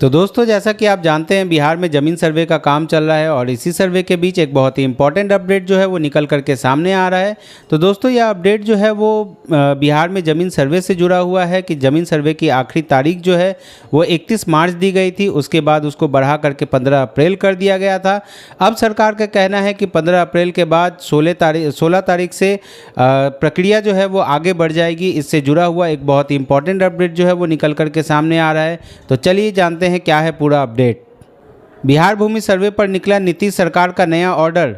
तो दोस्तों, जैसा कि आप जानते हैं बिहार में ज़मीन सर्वे का काम चल रहा है और इसी सर्वे के बीच एक बहुत ही इम्पॉर्टेंट अपडेट जो है वो निकल करके सामने आ रहा है। तो दोस्तों, यह अपडेट जो है वो बिहार में ज़मीन सर्वे से जुड़ा हुआ है कि ज़मीन सर्वे की आखिरी तारीख जो है वो 31 मार्च दी गई थी, उसके बाद उसको बढ़ा करके 15 अप्रैल कर दिया गया था। अब सरकार का कहना है कि 15 अप्रैल के बाद 16 तारीख से प्रक्रिया जो है वो आगे बढ़ जाएगी। इससे जुड़ा हुआ एक बहुत ही इंपॉर्टेंट अपडेट जो है वो निकल करके सामने आ रहा है। तो चलिए जानते हैं क्या है पूरा अपडेट। बिहार भूमि सर्वे पर निकला नीतीश सरकार का नया ऑर्डर।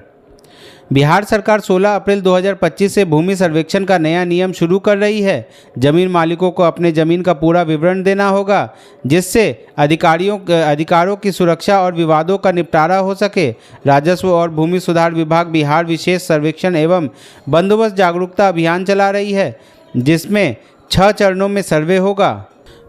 बिहार सरकार 16 अप्रैल 2025 से भूमि सर्वेक्षण का नया नियम शुरू कर रही है। जमीन मालिकों को अपने जमीन का पूरा विवरण देना होगा, जिससे अधिकारों की सुरक्षा और विवादों का निपटारा हो सके। राजस्व और भूमि सुधार विभाग बिहार विशेष सर्वेक्षण एवं बंदोबस्त जागरूकता अभियान चला रही है, जिसमें 6 चरणों में सर्वे होगा।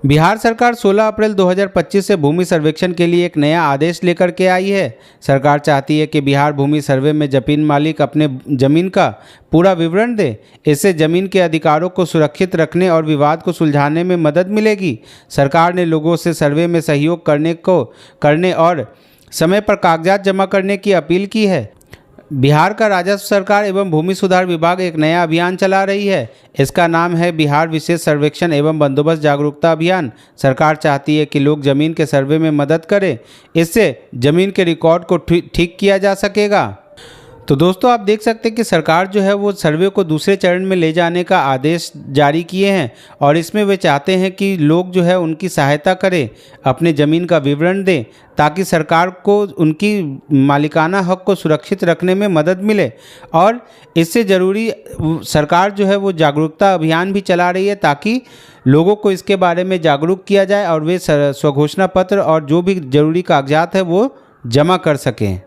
बिहार सरकार 16 अप्रैल 2025 से भूमि सर्वेक्षण के लिए एक नया आदेश लेकर के आई है। सरकार चाहती है कि बिहार भूमि सर्वे में जमीन मालिक अपने जमीन का पूरा विवरण दे। इससे जमीन के अधिकारों को सुरक्षित रखने और विवाद को सुलझाने में मदद मिलेगी। सरकार ने लोगों से सर्वे में सहयोग करने और समय पर कागजात जमा करने की अपील की है। बिहार का राजस्व सरकार एवं भूमि सुधार विभाग एक नया अभियान चला रही है। इसका नाम है बिहार विशेष सर्वेक्षण एवं बंदोबस्त जागरूकता अभियान। सरकार चाहती है कि लोग जमीन के सर्वे में मदद करें, इससे जमीन के रिकॉर्ड को ठीक किया जा सकेगा। तो दोस्तों, आप देख सकते हैं कि सरकार जो है वो सर्वे को दूसरे चरण में ले जाने का आदेश जारी किए हैं और इसमें वे चाहते हैं कि लोग जो है उनकी सहायता करें, अपने ज़मीन का विवरण दें, ताकि सरकार को उनकी मालिकाना हक को सुरक्षित रखने में मदद मिले। और इससे ज़रूरी सरकार जो है वो जागरूकता अभियान भी चला रही है, ताकि लोगों को इसके बारे में जागरूक किया जाए और वे स्वघोषणा पत्र और जो भी ज़रूरी कागजात है वो जमा कर सकें।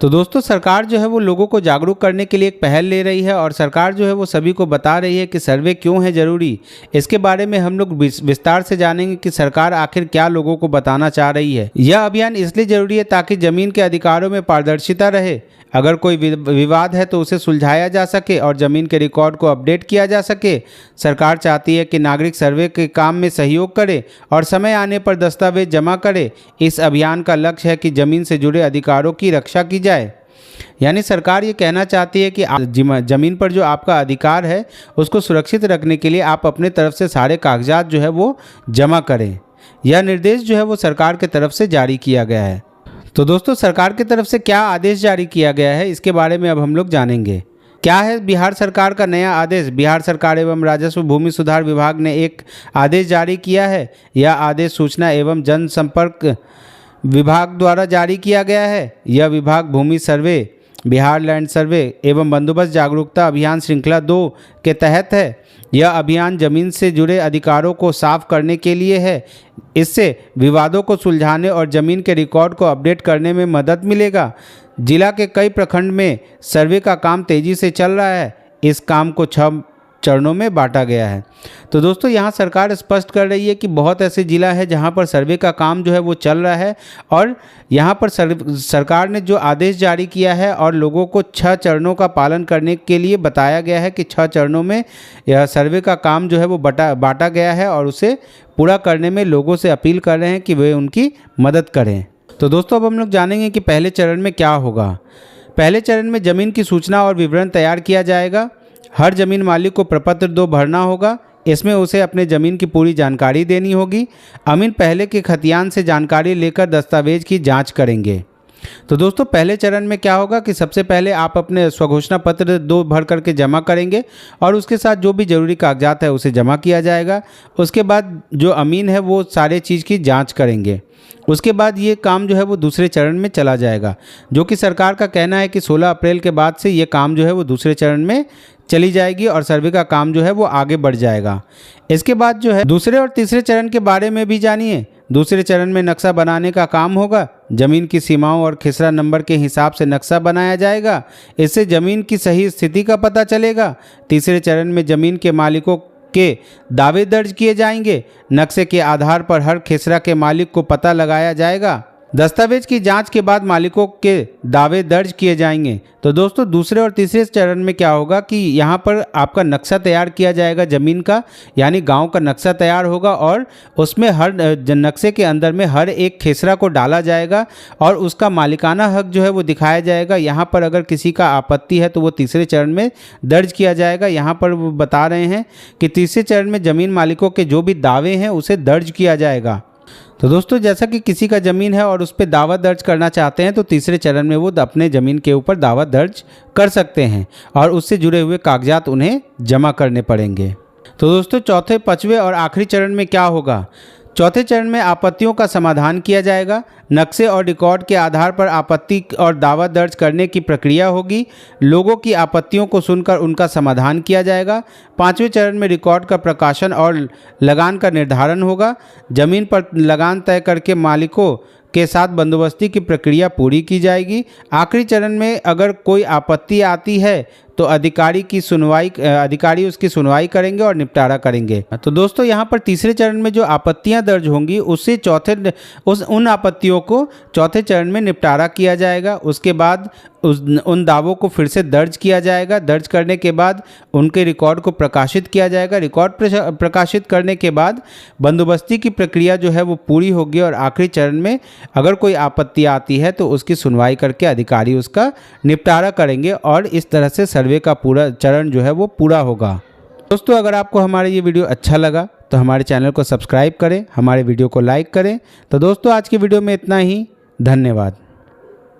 तो दोस्तों, सरकार जो है वो लोगों को जागरूक करने के लिए एक पहल ले रही है और सरकार जो है वो सभी को बता रही है कि सर्वे क्यों है ज़रूरी। इसके बारे में हम लोग विस्तार से जानेंगे कि सरकार आखिर क्या लोगों को बताना चाह रही है। यह अभियान इसलिए ज़रूरी है ताकि ज़मीन के अधिकारों में पारदर्शिता रहे। अगर कोई विवाद है तो उसे सुलझाया जा सके और ज़मीन के रिकॉर्ड को अपडेट किया जा सके। सरकार चाहती है कि नागरिक सर्वे के काम में सहयोग करे और समय आने पर दस्तावेज जमा करे। इस अभियान का लक्ष्य है कि ज़मीन से जुड़े अधिकारों की रक्षा की जाए। यानी सरकार ये कहना चाहती है कि ज़मीन पर जो आपका अधिकार है उसको सुरक्षित रखने के लिए आप अपने तरफ से सारे कागजात जो है वो जमा करें। यह निर्देश जो है वो सरकार की तरफ से जारी किया गया है। तो दोस्तों, सरकार की तरफ से क्या आदेश जारी किया गया है इसके बारे में अब हम लोग जानेंगे। क्या है बिहार सरकार का नया आदेश? बिहार सरकार एवं राजस्व भूमि सुधार विभाग ने एक आदेश जारी किया है। यह आदेश सूचना एवं जनसंपर्क विभाग द्वारा जारी किया गया है। यह विभाग भूमि सर्वे, बिहार लैंड सर्वे एवं बंदोबस्त जागरूकता अभियान श्रृंखला 2 के तहत है। यह अभियान जमीन से जुड़े अधिकारों को साफ करने के लिए है। इससे विवादों को सुलझाने और जमीन के रिकॉर्ड को अपडेट करने में मदद मिलेगा। जिला के कई प्रखंड में सर्वे का काम तेजी से चल रहा है। इस काम को 6 चरणों में बांटा गया है। तो दोस्तों, यहाँ सरकार स्पष्ट कर रही है कि बहुत ऐसे ज़िला है जहाँ पर सर्वे का काम जो है वो चल रहा है और यहाँ पर सरकार ने जो आदेश जारी किया है और लोगों को 6 चरणों का पालन करने के लिए बताया गया है कि 6 चरणों में यह सर्वे का काम जो है वो बांटा गया है और उसे पूरा करने में लोगों से अपील कर रहे हैं कि वे उनकी मदद करें। तो दोस्तों, अब हम लोग जानेंगे कि पहले चरण में क्या होगा। पहले चरण में ज़मीन की सूचना और विवरण तैयार किया जाएगा। हर जमीन मालिक को प्रपत्र 2 भरना होगा। इसमें उसे अपने ज़मीन की पूरी जानकारी देनी होगी। अमीन पहले के खतियान से जानकारी लेकर दस्तावेज की जांच करेंगे। तो दोस्तों, पहले चरण में क्या होगा कि सबसे पहले आप अपने स्वघोषणा पत्र 2 भर करके जमा करेंगे और उसके साथ जो भी ज़रूरी कागजात है उसे जमा किया जाएगा। उसके बाद जो अमीन है वो सारे चीज़ की जांच करेंगे। उसके बाद ये काम जो है वो दूसरे चरण में चला जाएगा, जो कि सरकार का कहना है कि 16 अप्रैल के बाद से ये काम जो है वो दूसरे चरण में चली जाएगी और सर्वे का काम जो है वो आगे बढ़ जाएगा। इसके बाद जो है दूसरे और तीसरे चरण के बारे में भी जानिए। दूसरे चरण में नक्शा बनाने का काम होगा। ज़मीन की सीमाओं और खिसरा नंबर के हिसाब से नक्शा बनाया जाएगा। इससे ज़मीन की सही स्थिति का पता चलेगा। तीसरे चरण में ज़मीन के मालिकों के दावे दर्ज किए जाएंगे। नक्शे के आधार पर हर खिसरा के मालिक को पता लगाया जाएगा। दस्तावेज की जांच के बाद मालिकों के दावे दर्ज किए जाएंगे। तो दोस्तों दूसरे और तीसरे चरण में क्या होगा कि यहाँ पर आपका नक्शा तैयार किया जाएगा ज़मीन का, यानी गांव का नक्शा तैयार होगा और उसमें हर नक्शे के अंदर में हर एक खेसरा को डाला जाएगा और उसका मालिकाना हक जो है वो दिखाया जाएगा। यहाँ पर अगर किसी का आपत्ति है तो वो तीसरे चरण में दर्ज किया जाएगा। यहाँ पर वो बता रहे हैं कि तीसरे चरण में ज़मीन मालिकों के जो भी दावे हैं उसे दर्ज किया जाएगा। तो दोस्तों जैसा कि किसी का ज़मीन है और उस पर दावा दर्ज करना चाहते हैं तो तीसरे चरण में वो अपने ज़मीन के ऊपर दावा दर्ज कर सकते हैं और उससे जुड़े हुए कागजात उन्हें जमा करने पड़ेंगे। तो दोस्तों चौथे, पांचवें और आखिरी चरण में क्या होगा? चौथे चरण में आपत्तियों का समाधान किया जाएगा। नक्शे और रिकॉर्ड के आधार पर आपत्ति और दावा दर्ज करने की प्रक्रिया होगी। लोगों की आपत्तियों को सुनकर उनका समाधान किया जाएगा। पांचवें चरण में रिकॉर्ड का प्रकाशन और लगान का निर्धारण होगा। ज़मीन पर लगान तय करके मालिकों के साथ बंदोबस्ती की प्रक्रिया पूरी की जाएगी। आखिरी चरण में अगर कोई आपत्ति आती है तो अधिकारी उसकी सुनवाई करेंगे और निपटारा करेंगे। तो दोस्तों यहाँ पर तीसरे चरण में जो आपत्तियाँ दर्ज होंगी उससे उन आपत्तियों को चौथे चरण में निपटारा किया जाएगा। उसके बाद उन दावों को फिर से दर्ज किया जाएगा। दर्ज करने के बाद उनके रिकॉर्ड को प्रकाशित किया जाएगा। रिकॉर्ड प्रकाशित करने के बाद बंदोबस्ती की प्रक्रिया जो है वो पूरी होगी और आखिरी चरण में अगर कोई आपत्ति आती है तो उसकी सुनवाई करके अधिकारी उसका निपटारा करेंगे और इस तरह से सर्वे का पूरा चरण जो है वो पूरा होगा। दोस्तों अगर आपको हमारा ये वीडियो अच्छा लगा तो हमारे चैनल को सब्सक्राइब करें, हमारे वीडियो को लाइक करें। तो दोस्तों आज की वीडियो में इतना ही। धन्यवाद।